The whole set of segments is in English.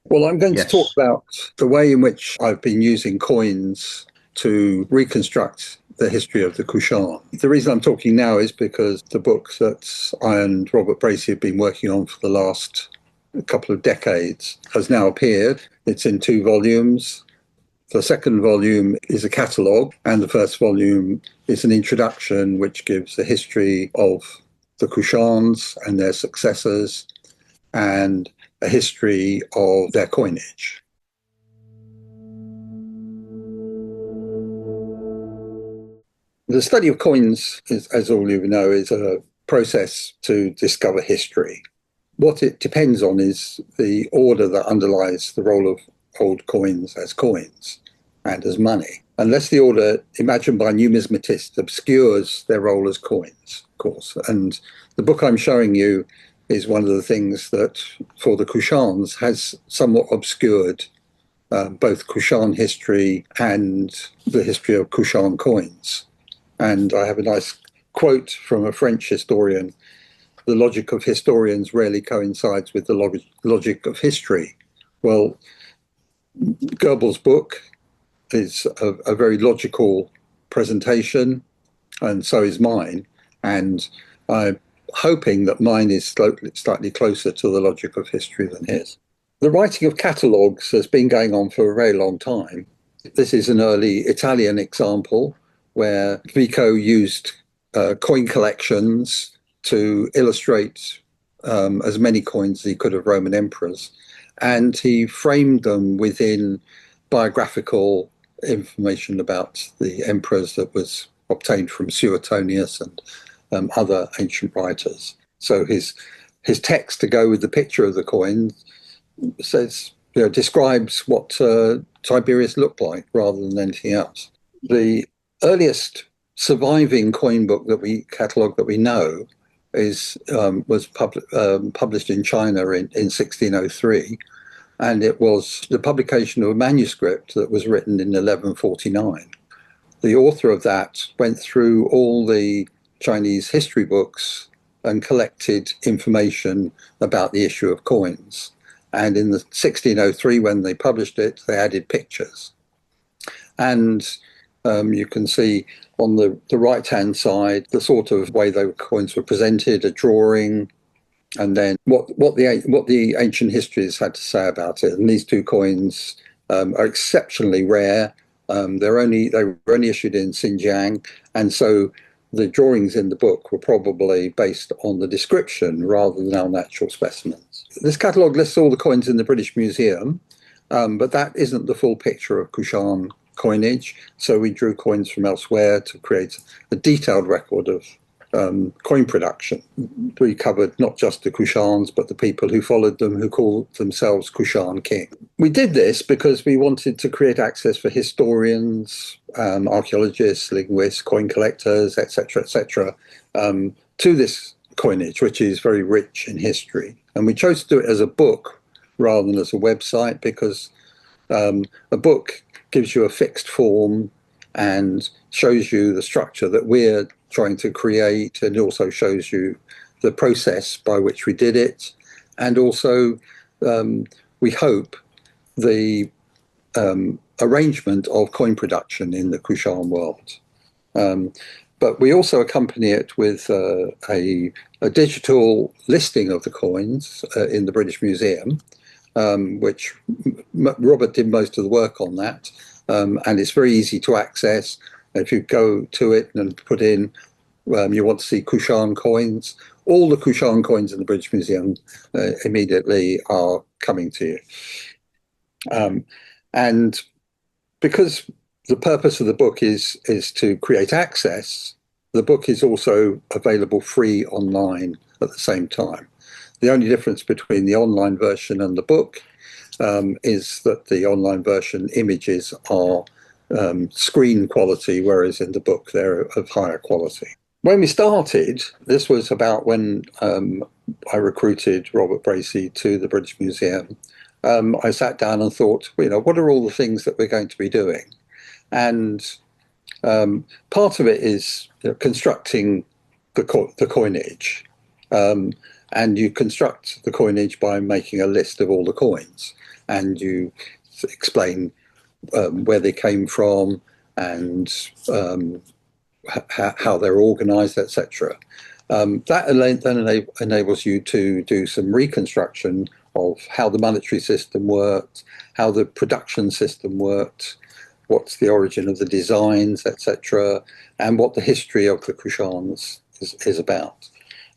Well, I'm going to talk Yes. about the way in which I've been using coins to reconstruct the history of the Kushan. The reason I'm talking now is because the book that I and Robert Bracey have been working on for the last couple of decades has now appeared. It's in 2 volumes. The second volume is a catalogue, and the first volume is an introduction which gives the history of the Kushans and their successors and a history of their coinage. The study of coins, as all you know, is a process to discover history. What it depends on is the order that underlies the role of old coins and as money. Unless the order imagined by numismatists obscures their role as coins, of course. And the book I'm showing you is one of the things that, for the Kushans, has somewhat obscured both Kushan history and the history of Kushan coins. And I have a nice quote from a French historian: "The logic of historians rarely coincides with the logic of history." Well, Goebbels' book is a very logical presentation, and so is mine. And I'm hoping that mine is slightly closer to the logic of history than his. The writing of catalogues has been going on for a very long time. This is an early Italian example where Vico used coin collections to illustrate as many coins as he could of Roman emperors, and he framed them within biographical information about the emperors that was obtained from Suetonius and other ancient writers. So his text, to go with the picture of the coin, says, describes what Tiberius looked like rather than anything else. The earliest surviving coin book catalogue that we know was published in China in 1603, and it was the publication of a manuscript that was written in 1149. The author of that went through all the Chinese history books and collected information about the issue of coins. And in the 1603, when they published it, they added pictures. And you can see on the right-hand side the sort of way the coins were presented, a drawing, and then what the ancient histories had to say about it. And these 2 coins are exceptionally rare. They were only issued in Xinjiang, and so the drawings in the book were probably based on the description rather than on actual specimens. This catalogue lists all the coins in the British Museum, but that isn't the full picture of Kushan coinage. So we drew coins from elsewhere to create a detailed record of coin production. We covered not just the Kushans, but the people who followed them, who called themselves Kushan king. We did this because we wanted to create access for historians, archaeologists, linguists, coin collectors, etc., to this coinage, which is very rich in history. And we chose to do it as a book rather than as a website, because a book gives you a fixed form and shows you the structure that we're trying to create, and also shows you the process by which we did it, and also we hope the arrangement of coin production in the Kushan world. But we also accompany it with a digital listing of the coins in the British Museum, which Robert did most of the work on that, and it's very easy to access. If you go to it and put in, you want to see Kushan coins, all the Kushan coins in the British Museum immediately are coming to you. And because the purpose of the book is to create access, the book is also available free online at the same time. The only difference between the online version and the book is that the online version images are screen quality, whereas in the book they're of higher quality. When we started, this was about when I recruited Robert Bracey to the British Museum. I sat down and thought, what are all the things that we're going to be doing? And part of it is constructing the coinage. And you construct the coinage by making a list of all the coins. and you explain where they came from and how they're organized, etc. That then enables you to do some reconstruction of how the monetary system worked, how the production system worked, what's the origin of the designs, etc., and what the history of the Kushans is about.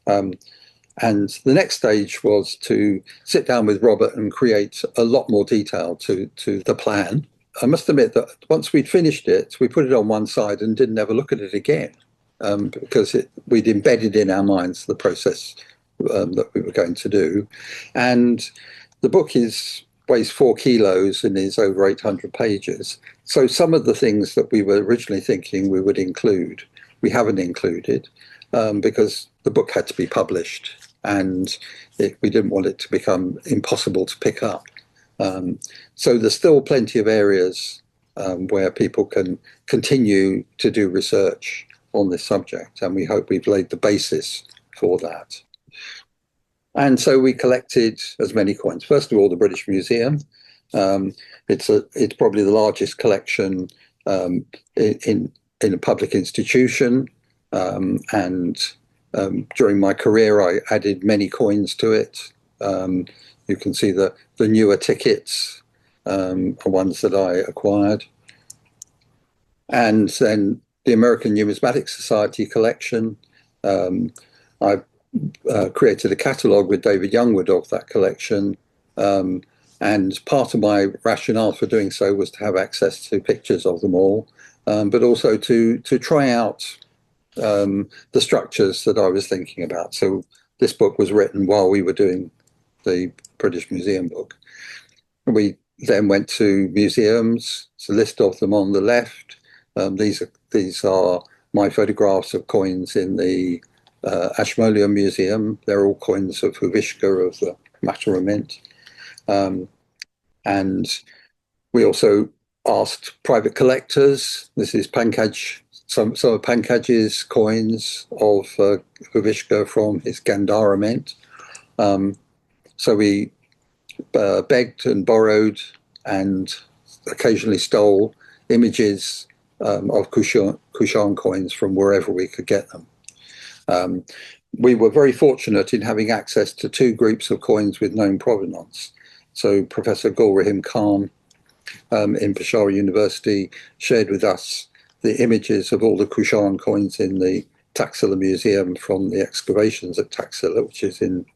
And the next stage was to sit down with Robert and create a lot more detail to the plan. I must admit that once we'd finished it, we put it on one side and didn't ever look at it again, because we'd embedded in our minds the process that we were going to do. And the book weighs 4 kilos and is over 800 pages. So some of the things that we were originally thinking we would include, we haven't included, because the book had to be published and we didn't want it to become impossible to pick up. So there's still plenty of areas where people can continue to do research on this subject, and we hope we've laid the basis for that. And so we collected as many coins. First of all, the British Museum. It's probably the largest collection in a public institution, and during my career, I added many coins to it. You can see the newer tickets are ones that I acquired. And then the American Numismatic Society collection. I created a catalogue with David Youngwood of that collection. And part of my rationale for doing so was to have access to pictures of them all, but also to try out the structures that I was thinking about. So this book was written while we were doing the British Museum book. We then went to museums. It's a list of them on the left. These are my photographs of coins in the Ashmolean Museum. They're all coins of Huvishka of the Matara Mint. And we also asked private collectors. This is Pankaj, some of Pankaj's coins of Huvishka from his Gandhara Mint. So we begged and borrowed and occasionally stole images of Kushan coins from wherever we could get them. We were very fortunate in having access to 2 groups of coins with known provenance. So Professor Gul Rahim Khan in Peshawar University shared with us the images of all the Kushan coins in the Taxila Museum from the excavations at Taxila, which is in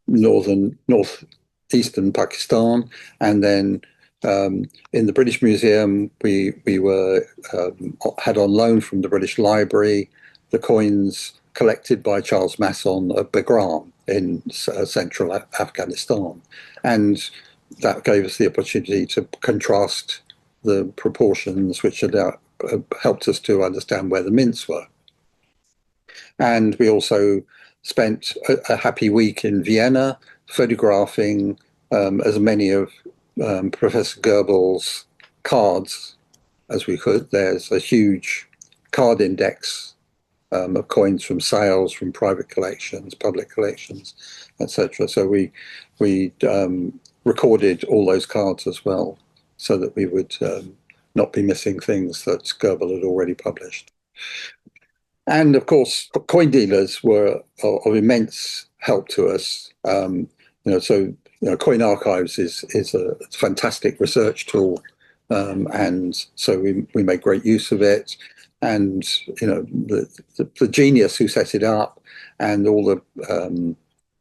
northeastern Pakistan. And then in the British Museum, we had on loan from the British Library the coins collected by Charles Masson at Bagram in central Afghanistan. And that gave us the opportunity to contrast the proportions, which had helped us to understand where the mints were. And we also spent a happy week in Vienna photographing as many of Professor Goebbels' cards as we could. There's a huge card index of coins from sales, from private collections, public collections, etc. So we recorded all those cards as well, so that we would not be missing things that Goebbels had already published. And of course, coin dealers were of immense help to us. Coin Archives is a fantastic research tool, and so we make great use of it. And the genius who set it up, and all the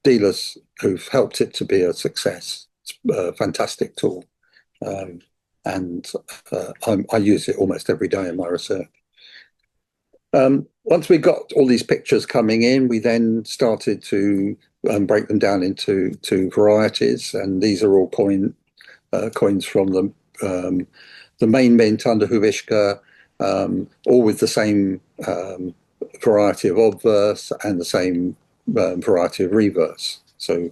dealers who've helped it to be a success. It's a fantastic tool, and I use it almost every day in my research. Once we got all these pictures coming in, we then started to break them down into varieties, and these are all coins from the main mint under Huvishka, all with the same variety of obverse and the same variety of reverse. So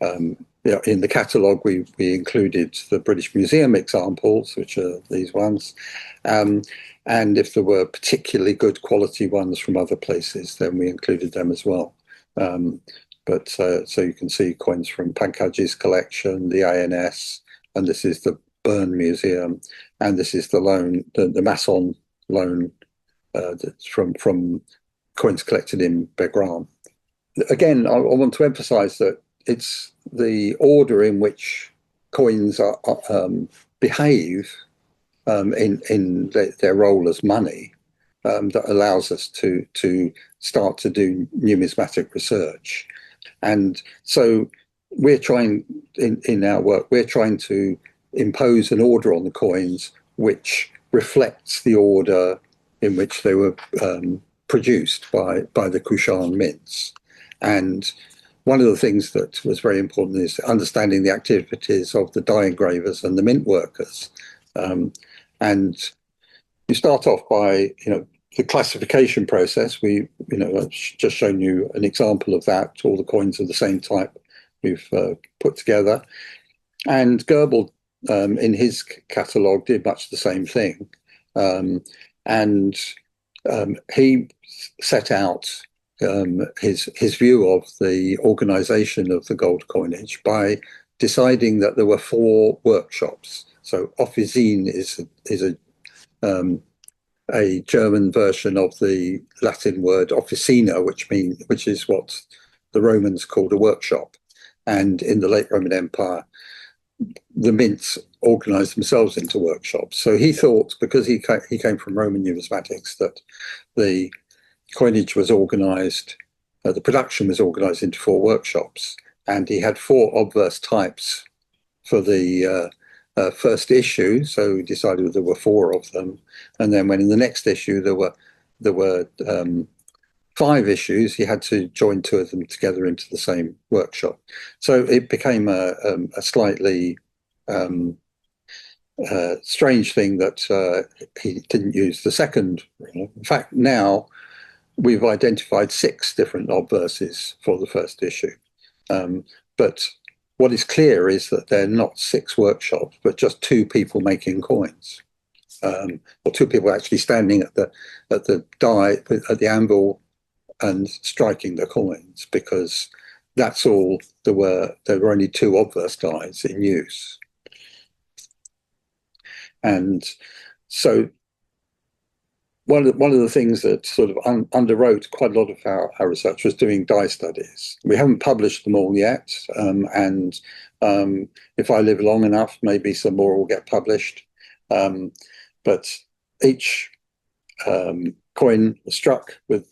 in the catalogue, we included the British Museum examples, which are these ones. And if there were particularly good quality ones from other places, then we included them as well. But so you can see coins from Pankaj's collection, the ANS, and this is the Bern Museum, and this is the Masson loan that's from coins collected in Begram. Again, I want to emphasize that it's the order in which coins behave in their role as money that allows us to start to do numismatic research. And so we're trying, in our work, we're trying to impose an order on the coins which reflects the order in which they were produced by the Kushan mints. And one of the things that was very important is understanding the activities of the die engravers and the mint workers. And you start off by, the classification process. I've just shown you an example of that. All the coins are the same type we've put together. And Goebbels, in his catalogue, did much the same thing. And he set out his view of the organization of the gold coinage by deciding that there were 4 workshops. So Officine is a German version of the Latin word officina, which is what the Romans called a workshop. And in the late Roman Empire, the mints organized themselves into workshops. So he thought, because he came from Roman numismatics, that the coinage was organized, the production was organized into 4 workshops. And he had 4 obverse types for the first issue, so we decided there were 4 of them. And then when in the next issue there were 5 issues, he had to join 2 of them together into the same workshop. So it became a slightly strange thing that he didn't use the second. In fact, now we've identified 6 different obverses for the first issue. But what is clear is that they're not 6 workshops, but just 2 people making coins, or 2 people actually standing at the die, at the anvil, and striking the coins, because that's all there were. There were only 2 obverse dies in use, and so one of the things that sort of underwrote quite a lot of our research was doing die studies. We haven't published them all yet, and if I live long enough, maybe some more will get published. But each coin was struck with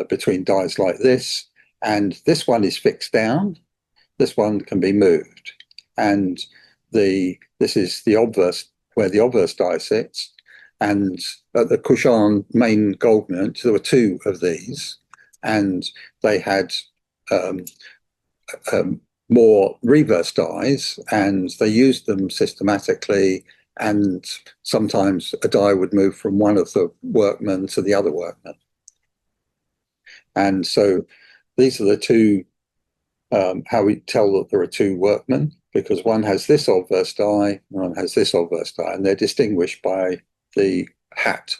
between dies like this, and this one is fixed down. This one can be moved, and this is the obverse, where the obverse die sits. And at the Kushan main gold mint, there were 2 of these, and they had more reverse dies, and they used them systematically. And sometimes a die would move from one of the workmen to the other workman. And so these are the 2, how we tell that there are 2 workmen, because one has this obverse die, one has this obverse die, and they're distinguished by the hat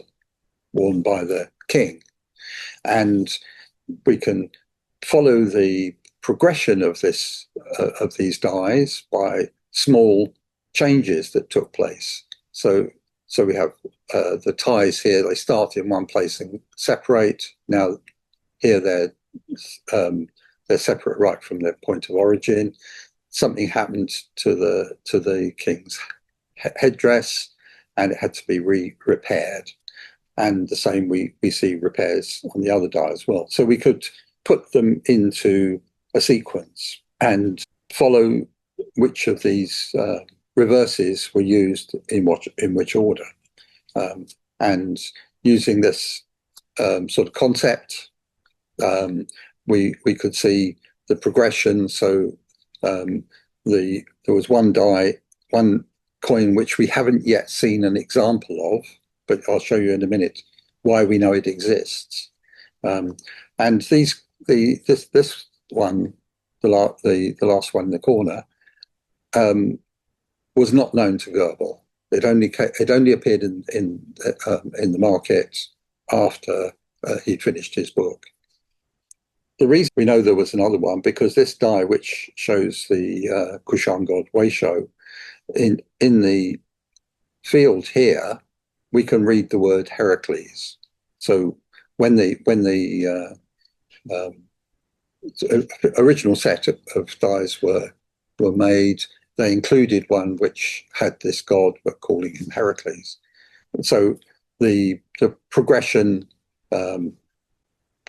worn by the king. And we can follow the progression of these dies by small changes that took place. So we have the ties here, they start in one place and separate. Now here they're separate right from their point of origin. Something happened to the king's headdress, and it had to be repaired. And the same, we see repairs on the other die as well. So we could put them into a sequence and follow which of these reverses were used in which order. And using this sort of concept, we could see the progression. So there was one coin which we haven't yet seen an example of, but I'll show you in a minute why we know it exists. And this one, the last one in the corner, was not known to Goebbels. It only appeared in the market after he'd finished his book. The reason we know there was another one, because this die, which shows the Kushan god Oesho, in the field here, we can read the word Heracles. So when the original set of dies were made, they included one which had this god, but calling him Heracles. So the progression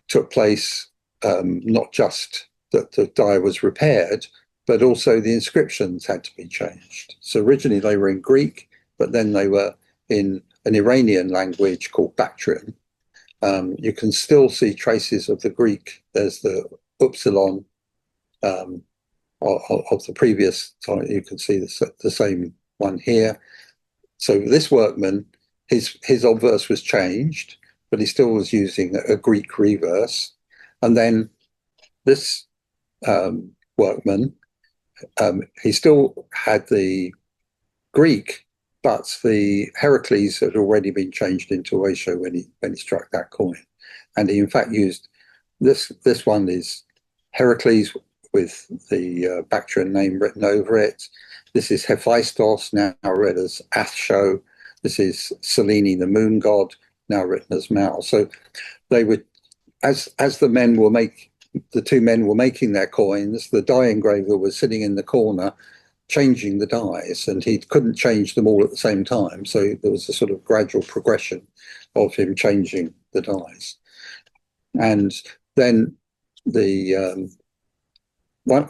took place, not just that the die was repaired, but also the inscriptions had to be changed. So originally they were in Greek, but then they were in an Iranian language called Bactrian. You can still see traces of the Greek. There's the upsilon of the previous time. You can see the same one here. So this workman, his obverse was changed, but he still was using a Greek reverse. And then this workman, he still had the Greek, but the Heracles had already been changed into Oesho when he struck that coin. And he in fact used this one is Heracles with the Bactrian name written over it. This is Hephaestos, now read as Oesho. This is Selene, the moon god, now written as Mal. So they would, as the two men were making their coins, the die engraver was sitting in the corner changing the dies, and he couldn't change them all at the same time. So there was a sort of gradual progression of him changing the dies. And then the one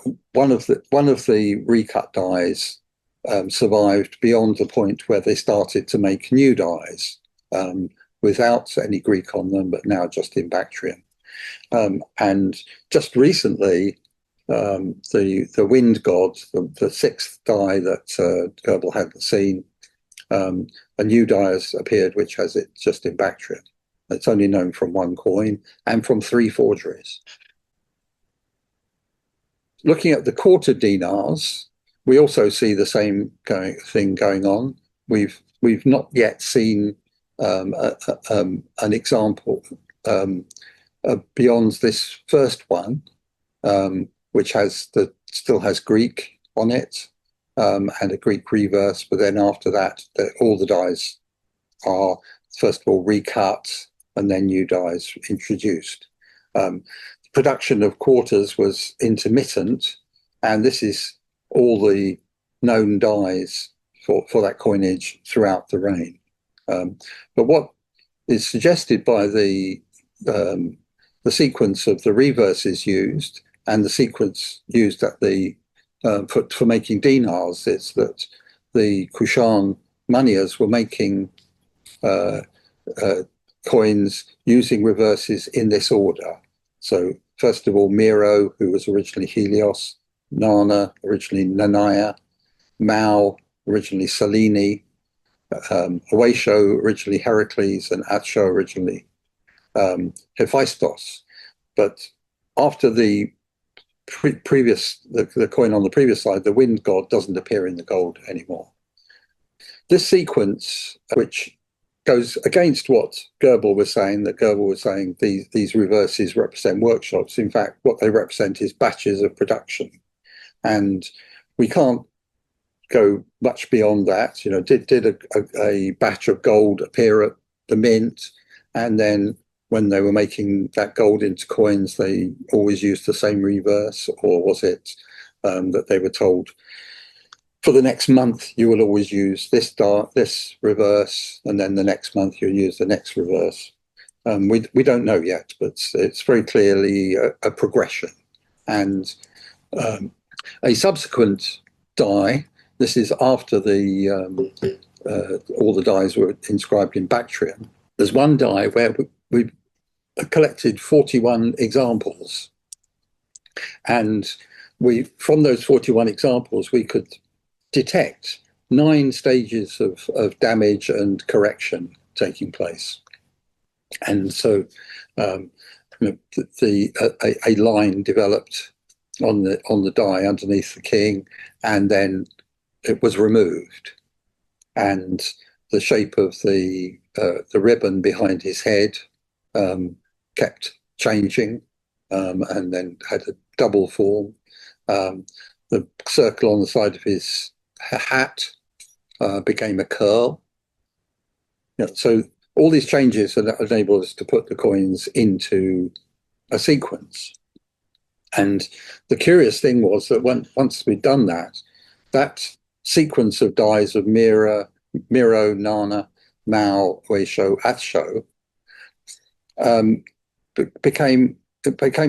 of the recut dies survived beyond the point where they started to make new dies without any Greek on them, but now just in Bactrian. And just recently, the wind god, the sixth die that Goebel hadn't seen, a new die has appeared which has it just in Bactrian. It's only known from one coin and from 3 forgeries. Looking at the quarter dinars, we also see the same thing going on. We've not yet seen an example beyond this first one, which still has Greek on it and a Greek reverse. But then after that, all the dies are first of all recut and then new dies introduced. Production of quarters was intermittent, and this is all the known dies for that coinage throughout the reign. But what is suggested by the sequence of the reverses used and the sequence used at the for making dinars is that the Kushan moneyers were making coins using reverses in this order. So first of all, Miro, who was originally Helios, Nana, originally Nanaya, Mao, originally Selene, Oesho, originally Heracles, and Oesho, originally Hephaestos. But after the coin on the previous slide, the wind god doesn't appear in the gold anymore. This sequence, which goes against what Goebel was saying, these reverses represent workshops. In fact, what they represent is batches of production. And we can't go much beyond that. You know, did a batch of gold appear at the mint, and then when they were making that gold into coins, they always used the same reverse? Or was it that they were told, for the next month, you will always use this reverse, and then the next month you'll use the next reverse? We don't know yet, but it's very clearly a progression. And a subsequent die, this is after all the dies were inscribed in Bactrian. There's one die where we collected 41 examples, and from those 41 examples we could detect 9 stages of damage and correction taking place. And so a line developed on the die underneath the king, and then it was removed, and the shape of the ribbon behind his head kept changing, and then had a double form. The circle on the side of his hat became a curl. So all these changes enable us to put the coins into a sequence. And the curious thing was that once we'd done that, that sequence of dies of Miro, Nana, Mao, Oesho, Athsho, it became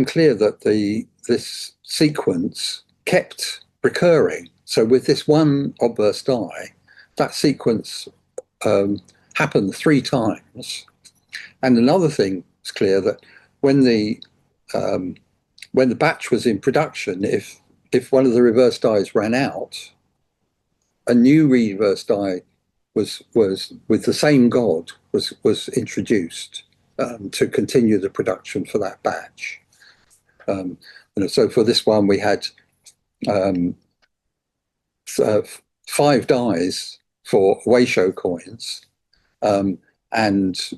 clear that this sequence kept recurring. So with this one obverse die, that sequence happened 3 times. And another thing is clear, that when the batch was in production, if one of the reverse dies ran out, a new reverse die was with the same god was introduced to continue the production for that batch. So for this one, we had 5 dies for Oesho coins, and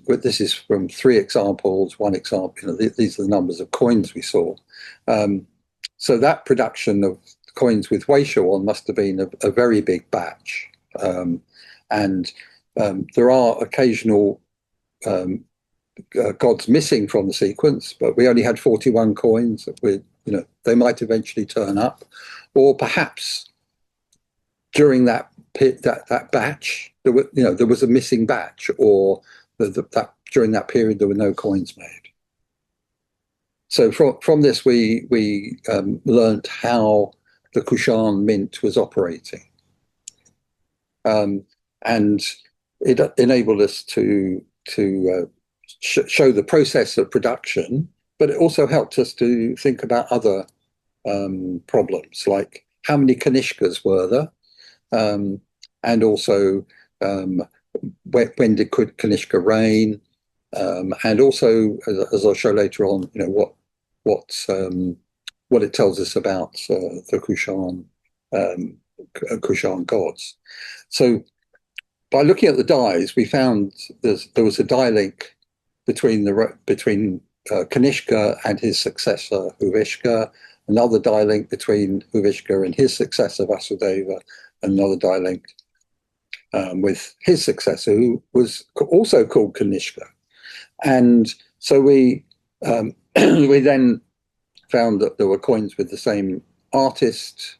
this is from 3 examples. One example, these are the numbers of coins we saw. So that production of coins with Oesho on must have been a very big batch, and there are occasional gods missing from the sequence, but we only had 41 coins. They might eventually turn up, or perhaps during that batch, there was a missing batch, or that during that period there were no coins made. So from this we learned how the Kushan mint was operating, and it enabled us to show the process of production, but it also helped us to think about other problems, like how many Kanishkas were there, and also when did Kanishka reign, and also, as I'll show later on, what it tells us about the Kushan gods. So by looking at the dies, we found there was a die link between Kanishka and his successor Huvishka, another die link between Huvishka and his successor Vasudeva, another die link with his successor, who was also called Kanishka. And so we we then found that there were coins with the same artist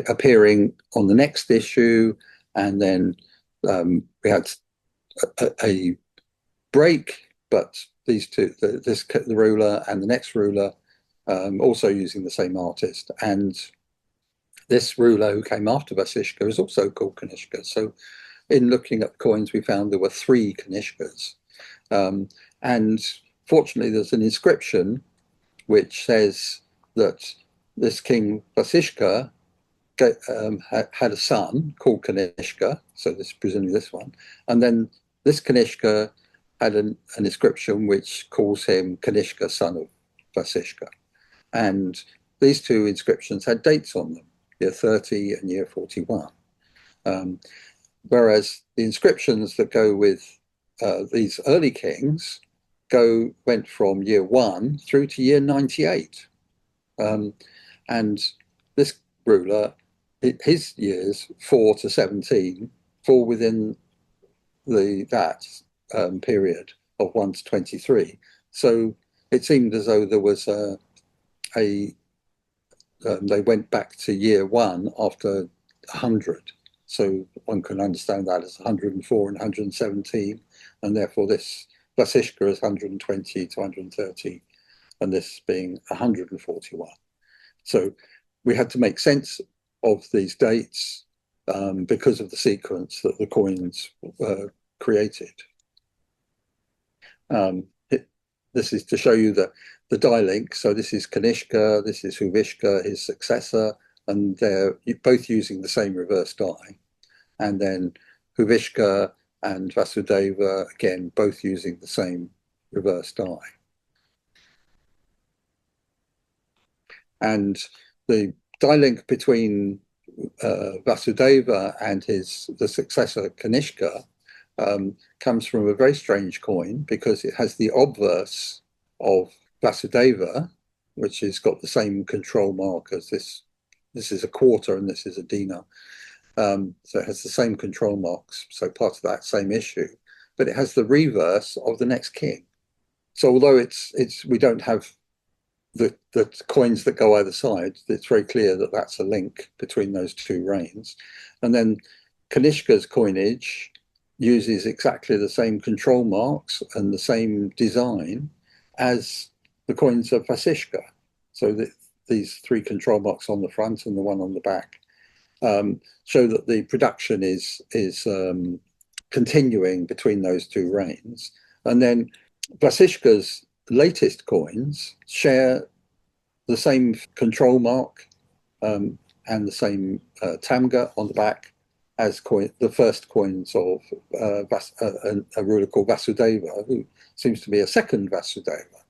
appearing on the next issue, and then we had a break, but these two, the ruler and the next ruler, also using the same artist, and this ruler who came after Vasishka is also called Kanishka. So in looking at coins, we found there were 3 Kanishkas, and fortunately there's an inscription which says that this king Vasishka had a son called Kanishka, so this is presumably this one, and then this Kanishka had an inscription which calls him Kanishka, son of Vasishka. And these 2 inscriptions had dates on them, year 30 and year 41. Whereas the inscriptions that go with these early kings went from year 1 through to year 98. And this ruler, his years 4 to 17 fall within that period of 1 to 23. So it seemed as though there was they went back to year 1 after 100. So one can understand that as 104 and 117, and therefore this Vasishka is 120 to 130, and this being 141. So we had to make sense of these dates because of the sequence that the coins were created. This is to show you the die link. So this is Kanishka, this is Huvishka, his successor, and they're both using the same reverse die. And then Huvishka and Vasudeva, again, both using the same reverse die. And the die link between Vasudeva and the successor Kanishka comes from a very strange coin, because it has the obverse of Vasudeva, which has got the same control mark as this. This is a quarter and this is a dinar. So it has the same control marks, so part of that same issue, but it has the reverse of the next king. So although we don't have the coins that go either side, it's very clear that that's a link between those two reigns. And then Kanishka's coinage uses exactly the same control marks and the same design as the coins of Vasishka. So these three control marks on the front and the one on the back show that the production is continuing between those two reigns. And then Vasishka's latest coins share the same control mark and the same tamga on the back as the first coins of a ruler called Vasudeva, who seems to be a second Vasudeva.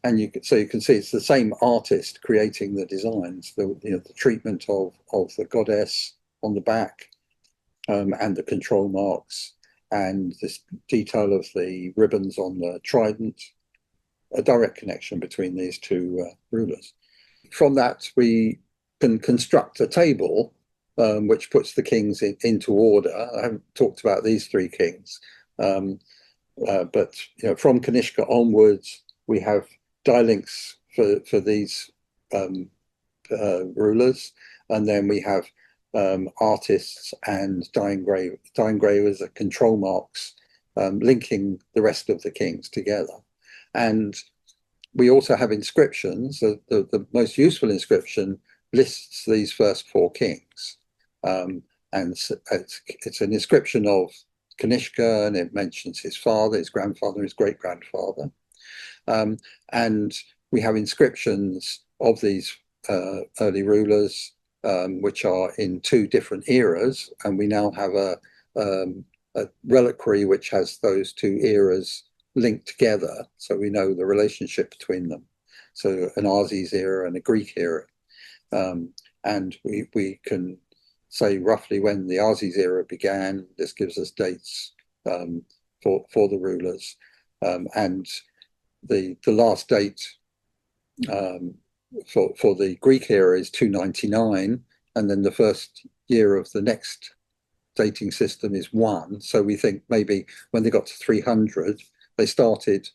And you can see it's the same artist creating the designs, the treatment of the goddess on the back, and the control marks, and this detail of the ribbons on the trident, a direct connection between these two rulers. From that, we can construct a table which puts the kings into order. I haven't talked about these three kings, but from Kanishka onwards, we have die-links for these rulers, and then we have artists and die engravers and control marks linking the rest of the kings together. And we also have inscriptions. The most useful inscription lists these first four kings, and it's an inscription of Kanishka, and it mentions his father, his grandfather, his great-grandfather. And we have inscriptions of these early rulers, which are in two different eras, and we now have a reliquary which has those two eras linked together, so we know the relationship between them. So an Aziz era and a Greek era, and we can say roughly when the Aziz era began. This gives us dates for the rulers, and the last date for the Greek era is 299, and then the first year of the next dating system is 1. So we think maybe when they got to 300, they started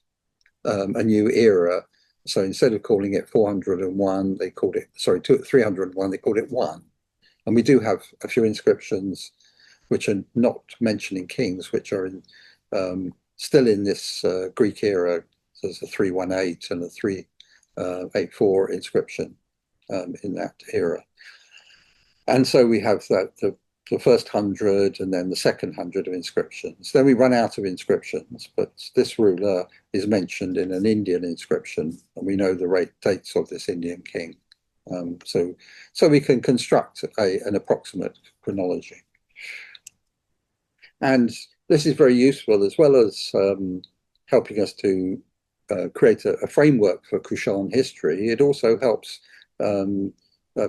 a new era. So instead of calling it 401, they called it, 301, they called it 1. And we do have a few inscriptions which are not mentioning kings, which are still in this Greek era. So there's a 318 and a 384 inscription in that era. And so we have the first 100 and then the second 100 of inscriptions. Then we run out of inscriptions, but this ruler is mentioned in an Indian inscription, and we know the dates of this Indian king. So we can construct an approximate chronology. And this is very useful, as well as helping us to create a framework for Kushan history. It also helps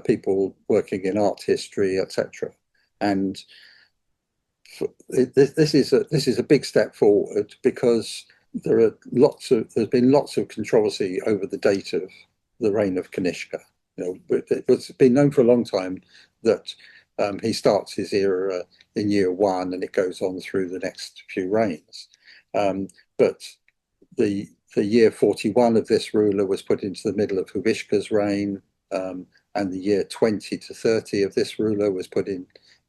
people working in art history, etc. And this is a big step forward, because there's been lots of controversy over the date of the reign of Kanishka. It's been known for a long time that he starts his era in year 1 and it goes on through the next few reigns. But the year 41 of this ruler was put into the middle of Huvishka's reign, and the year 20 to 30 of this ruler was put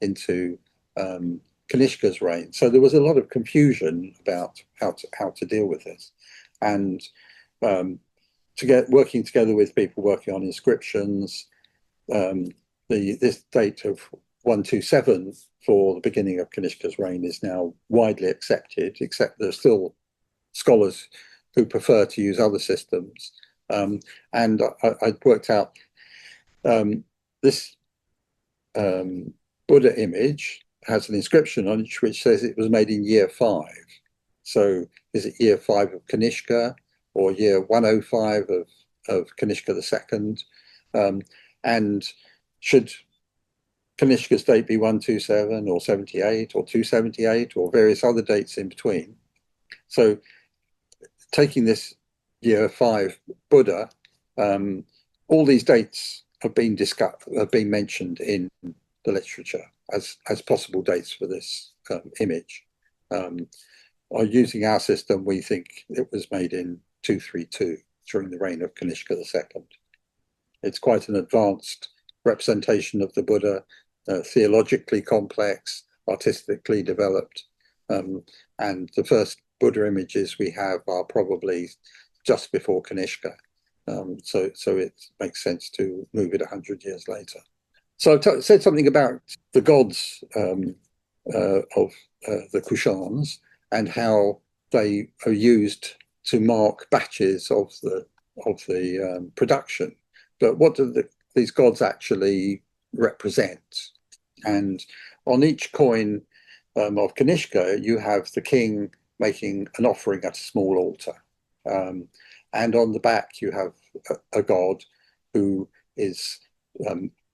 into Kanishka's reign. So there was a lot of confusion about how to deal with this, and working together with people working on inscriptions, this date of 127 for the beginning of Kanishka's reign is now widely accepted, except there's still scholars who prefer to use other systems. And I worked out this Buddha image has an inscription on it which says it was made in year 5. So is it year 5 of Kanishka, or year 105 of Kanishka II? And should Kanishka's date be 127 or 78 or 278 or various other dates in between? So taking this year 5 Buddha, all these dates have been mentioned in the literature as possible dates for this image. Using our system, we think it was made in 232 during the reign of Kanishka II. It's quite an advanced representation of the Buddha, theologically complex, artistically developed, and the first Buddha images we have are probably just before Kanishka. So it makes sense to move it 100 years later. So I said something about the gods of the Kushans and how they are used to mark batches of the production. But what do these gods actually represent? And on each coin of Kanishka, you have the king making an offering at a small altar. And on the back, you have a god who is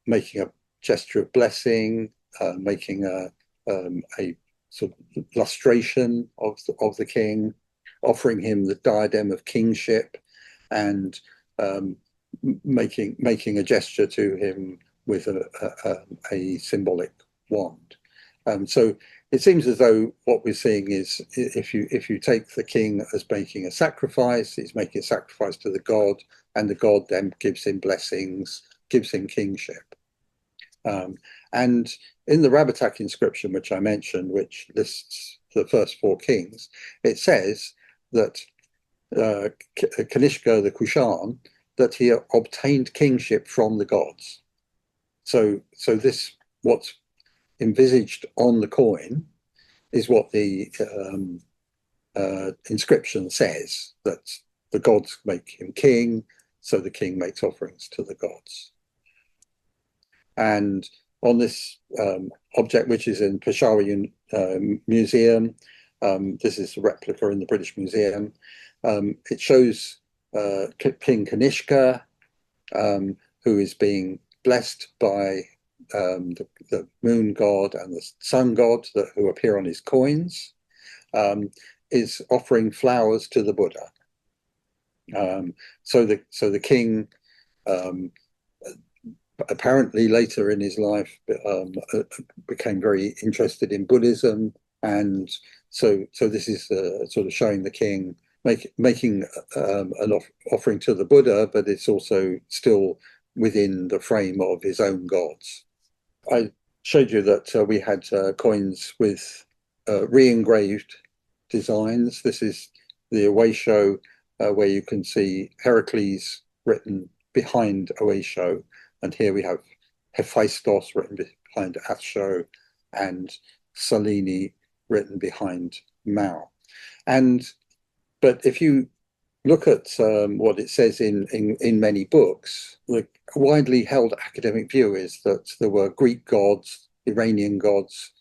making a gesture of blessing, making a sort of lustration of the king, offering him the diadem of kingship, and making a gesture to him with a symbolic wand. So it seems as though what we're seeing is if you take the king as making a sacrifice, he's making a sacrifice to the god, and the god then gives him blessings, gives him kingship. And in the Rabatak inscription, which I mentioned, which lists the first 4 kings, it says that Kanishka the Kushan, that he obtained kingship from the gods. So this, what's envisaged on the coin, is what the inscription says, that the gods make him king, so the king makes offerings to the gods. And on this object, which is in Peshawar Museum, this is a replica in the British Museum, it shows King Kanishka, who is being blessed by the moon god and the sun god who appear on his coins, is offering flowers to the Buddha. So the king apparently later in his life became very interested in Buddhism, and so this is sort of showing the king making an offering to the Buddha, but it's also still within the frame of his own gods. I showed you that we had coins with re-engraved designs. This is the Oesho, where you can see Heracles written behind Oesho, and here we have Hephaestus written behind Oesho, and Salini written behind Mao. But if you look at what it says in many books, the widely held academic view is that there were Greek gods, Iranian gods,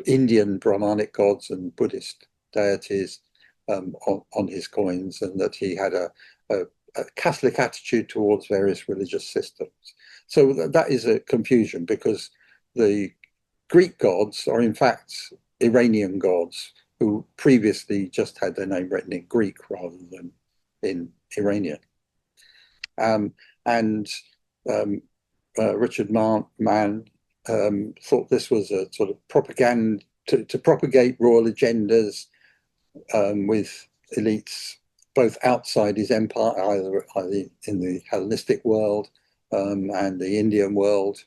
Indian Brahmanic gods, and Buddhist deities on his coins, and that he had a Catholic attitude towards various religious systems. So that is a confusion, because the Greek gods are in fact Iranian gods who previously just had their name written in Greek rather than in Iranian. Richard Mann thought this was a sort of propaganda to propagate royal agendas with elites both outside his empire, either in the Hellenistic world and the Indian world,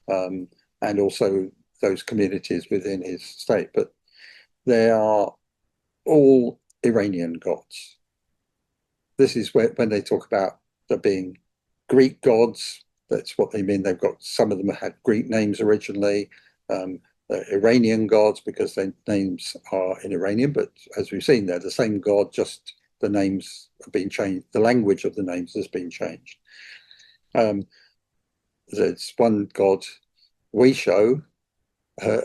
and also those communities within his state. But they are all Iranian gods. This is when they talk about there being Greek gods, that's what they mean. They've got, some of them had Greek names originally. Iranian gods, because their names are in Iranian, but as we've seen, they're the same god, just the names have been changed. The language of the names has been changed. There's one god, Oesho,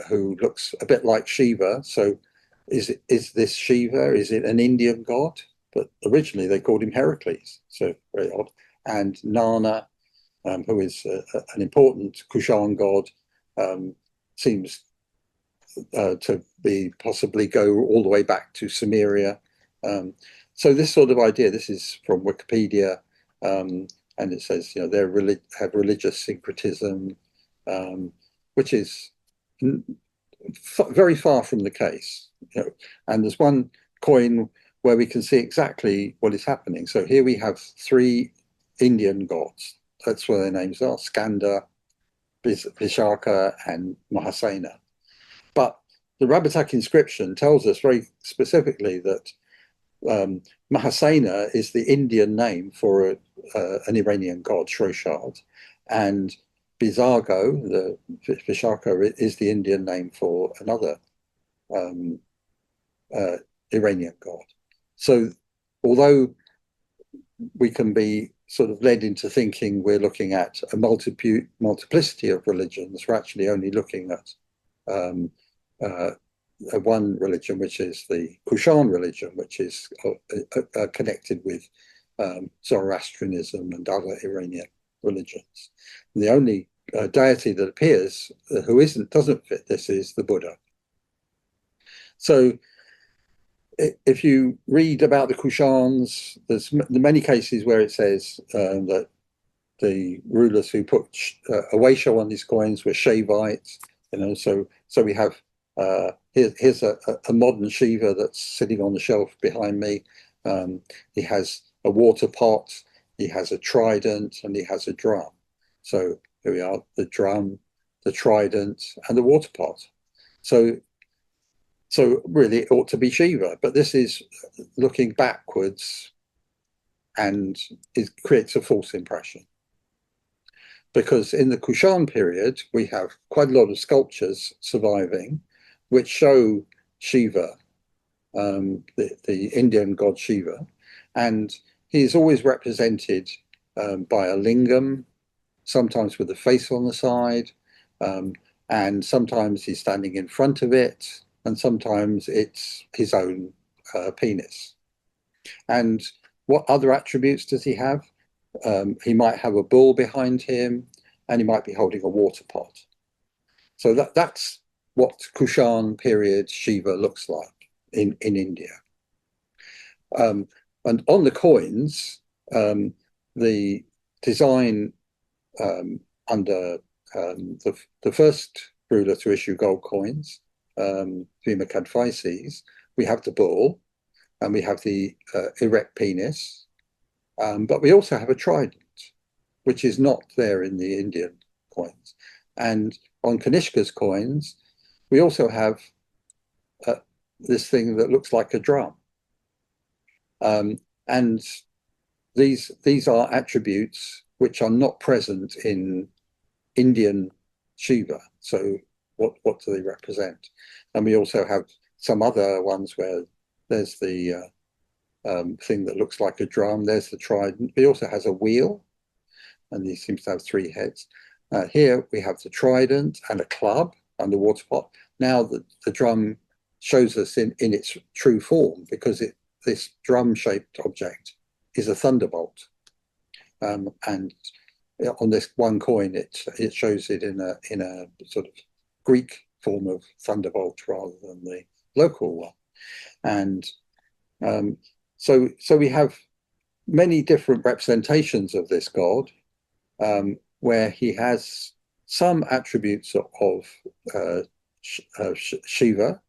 who looks a bit like Shiva. So is this Shiva? Is it an Indian god? But originally they called him Heracles, so very odd. And Nana, who is an important Kushan god, seems to be possibly go all the way back to Sumeria. So this sort of idea, this is from Wikipedia, and it says, they have religious syncretism, which is very far from the case. And there's one coin where we can see exactly what is happening. So here we have three Indian gods. That's where their names are: Skanda, Vishaka, and Mahasena. But the Rabatak inscription tells us very specifically that Mahasena is the Indian name for an Iranian god, Shroshad, and Bizargo, the Vishaka, is the Indian name for another Iranian god. So although we can be sort of led into thinking we're looking at a multiplicity of religions, we're actually only looking at one religion, which is the Kushan religion, which is connected with Zoroastrianism and other Iranian religions. And the only deity that appears who doesn't fit this is the Buddha. So if you read about the Kushans, there's many cases where it says that the rulers who put Oesho on these coins were Shaivites. So we have here's a modern Shiva that's sitting on the shelf behind me. He has a water pot, he has a trident, and he has a drum. So here we are: the drum, the trident, and the water pot. So really it ought to be Shiva, but this is looking backwards, and it creates a false impression. Because in the Kushan period, we have quite a lot of sculptures surviving, which show Shiva, the Indian god Shiva, and he is always represented by a lingam, sometimes with a face on the side, and sometimes he's standing in front of it, and sometimes it's his own penis. And what other attributes does he have? He might have a bull behind him, and he might be holding a water pot. So that's what Kushan period Shiva looks like in India. And on the coins, the design under the first ruler to issue gold coins, Bhima Kadphises, we have the bull, and we have the erect penis, but we also have a trident, which is not there in the Indian coins. And on Kanishka's coins, we also have this thing that looks like a drum. And these are attributes which are not present in Indian Shiva. So what do they represent? And we also have some other ones where there's the thing that looks like a drum, there's the trident. He also has a wheel, and he seems to have three heads. Here we have the trident and a club and the water pot. Now the drum shows us in its true form, because this drum-shaped object is a thunderbolt. And on this one coin, it shows it in a sort of Greek form of thunderbolt rather than the local one. And so we have many different representations of this god, where he has some attributes of Shiva,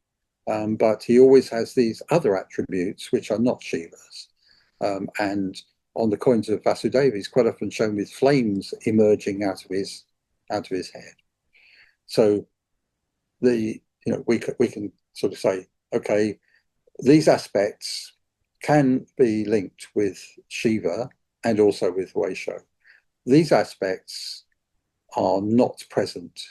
but he always has these other attributes which are not Shiva's. And on the coins of Vasudeva, he's quite often shown with flames emerging out of his head. So we can sort of say, okay, these aspects can be linked with Shiva and also with Oesho. These aspects are not present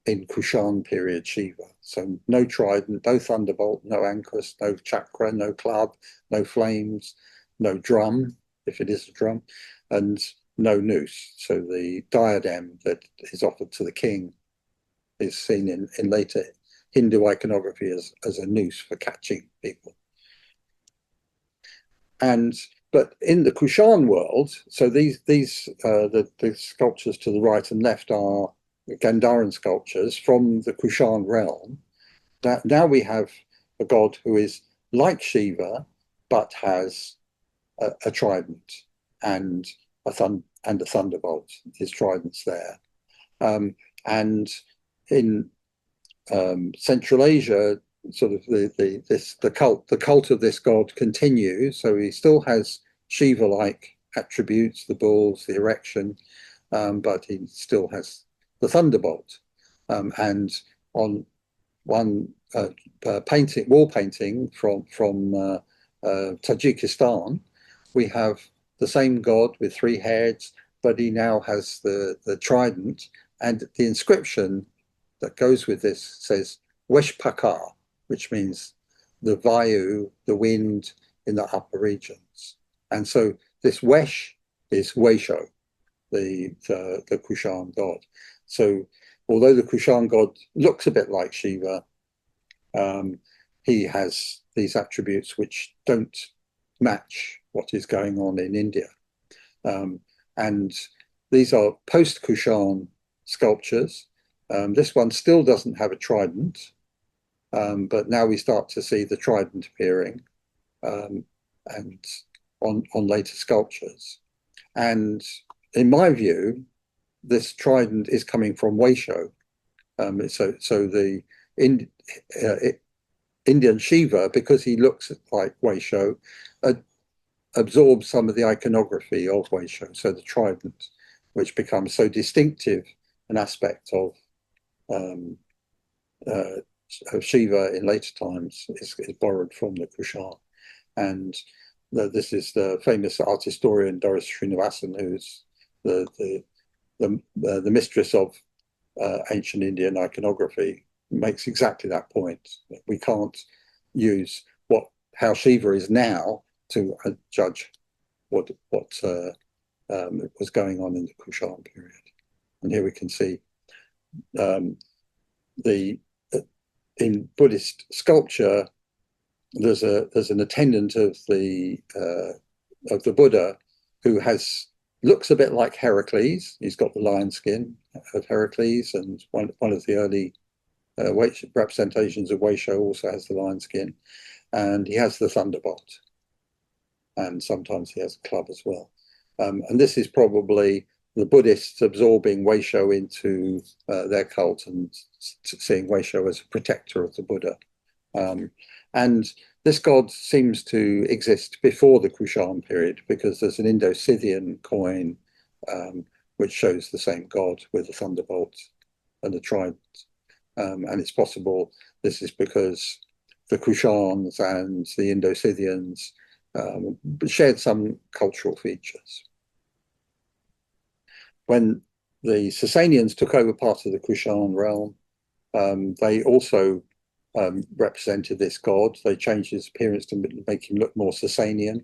in Kushan period Shiva. So no trident, no thunderbolt, no ankus, no chakra, no club, no flames, no drum, if it is a drum, and no noose. So the diadem that is offered to the king is seen in later Hindu iconography as a noose for catching people. But in the Kushan world, so the sculptures to the right and left are Gandharan sculptures from the Kushan realm. Now we have a god who is like Shiva, but has a trident and a thunderbolt. His trident's there, and in Central Asia, sort of the cult of this god continues. So he still has Shiva-like attributes, the bulls, the erection, but he still has the thunderbolt. And on one wall painting from Tajikistan, we have the same god with three heads, but he now has the trident, and the inscription that goes with this says Weshpakar, which means the Vayu, the wind in the upper regions. And so this Wesh is Oesho, the Kushan god. So although the Kushan god looks a bit like Shiva, he has these attributes which don't match what is going on in India. And these are post-Kushan sculptures. This one still doesn't have a trident, but now we start to see the trident appearing and on later sculptures. And in my view, this trident is coming from Oesho. So the Indian Shiva, because he looks like Oesho, absorbs some of the iconography of Oesho. So the trident, which becomes so distinctive an aspect of Shiva in later times, is borrowed from the Kushan. And this is the famous art historian Doris Srinivasan, who's the mistress of ancient Indian iconography, makes exactly that point. We can't use how Shiva is now to judge what was going on in the Kushan period. And here we can see in Buddhist sculpture, there's an attendant of the Buddha who looks a bit like Heracles. He's got the lion skin of Heracles, and one of the early representations of Oesho also has the lion skin, and he has the thunderbolt, and sometimes he has a club as well. And this is probably the Buddhists absorbing Oesho into their cult and seeing Oesho as a protector of the Buddha. And this god seems to exist before the Kushan period, because there's an Indo-Scythian coin which shows the same god with a thunderbolt and a trident. And it's possible this is because the Kushans and the Indo-Scythians shared some cultural features. When the Sasanians took over part of the Kushan realm, they also represented this god. They changed his appearance to make him look more Sasanian.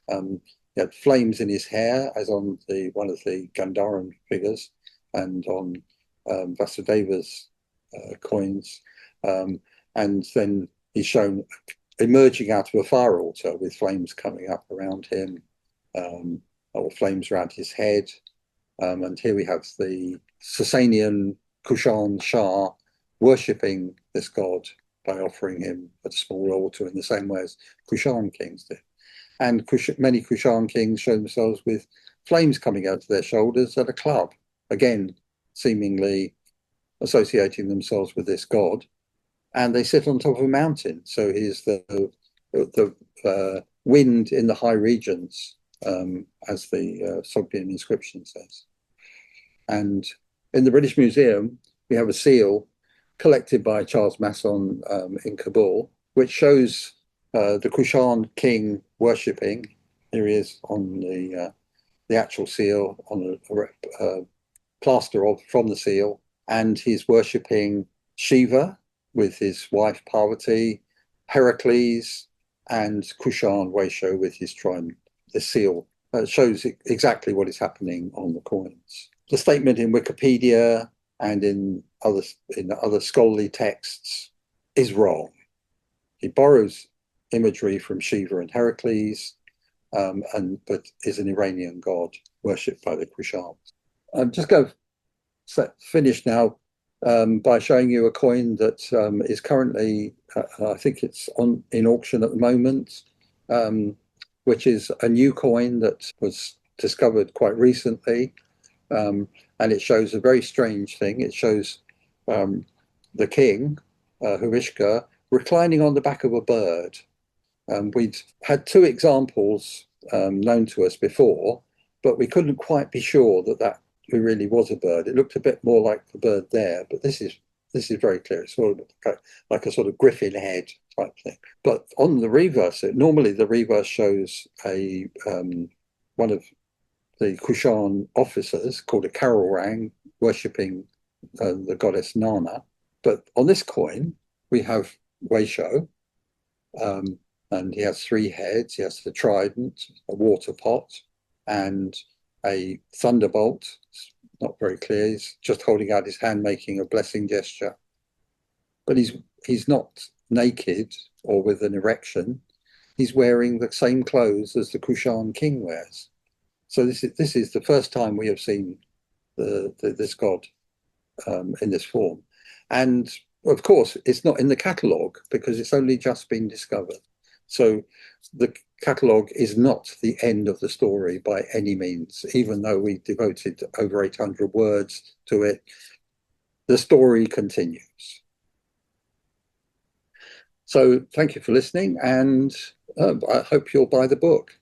He had flames in his hair, as on one of the Gandharan figures, and on Vasudeva's coins. And then he's shown emerging out of a fire altar with flames coming up around him, or flames around his head. And here we have the Sasanian Kushan Shah worshipping this god by offering him at a small altar in the same way as Kushan kings did. And many Kushan kings show themselves with flames coming out of their shoulders at a club, again, seemingly associating themselves with this god. And they sit on top of a mountain. So he's the wind in the high regions, as the Sogdian inscription says. And in the British Museum, we have a seal collected by Charles Masson in Kabul, which shows the Kushan king worshipping. Here he is on the actual seal, on a plaster from the seal, and he's worshipping Shiva with his wife Parvati, Heracles, and Kushan Oesho with his trident. The seal shows exactly what is happening on the coins. The statement in Wikipedia and in other scholarly texts is wrong. He borrows imagery from Shiva and Heracles, but is an Iranian god worshipped by the Kushans. I'm just going to finish now by showing you a coin that is currently, I think it's in auction at the moment. which is a new coin that was discovered quite recently. And it shows a very strange thing. It shows the king, Horishka, reclining on the back of a bird. We'd had two examples known to us before, but we couldn't quite be sure that it really was a bird. It looked a bit more like the bird there, but this is very clear. It's sort of like a sort of griffin head type thing. But on the reverse, normally the reverse shows a one of the Kushan officers called a Karorang worshipping the goddess Nana. But on this coin, we have Oesho, and he has three heads. He has the trident, a water pot, and a thunderbolt. It's not very clear. He's just holding out his hand, making a blessing gesture. But he's not naked or with an erection. He's wearing the same clothes as the Kushan king wears. So this is the first time we have seen this god in this form. And of course, it's not in the catalogue because it's only just been discovered. So the catalogue is not the end of the story by any means, even though we devoted over 800 words to it. The story continues. So thank you for listening, and I hope you'll buy the book.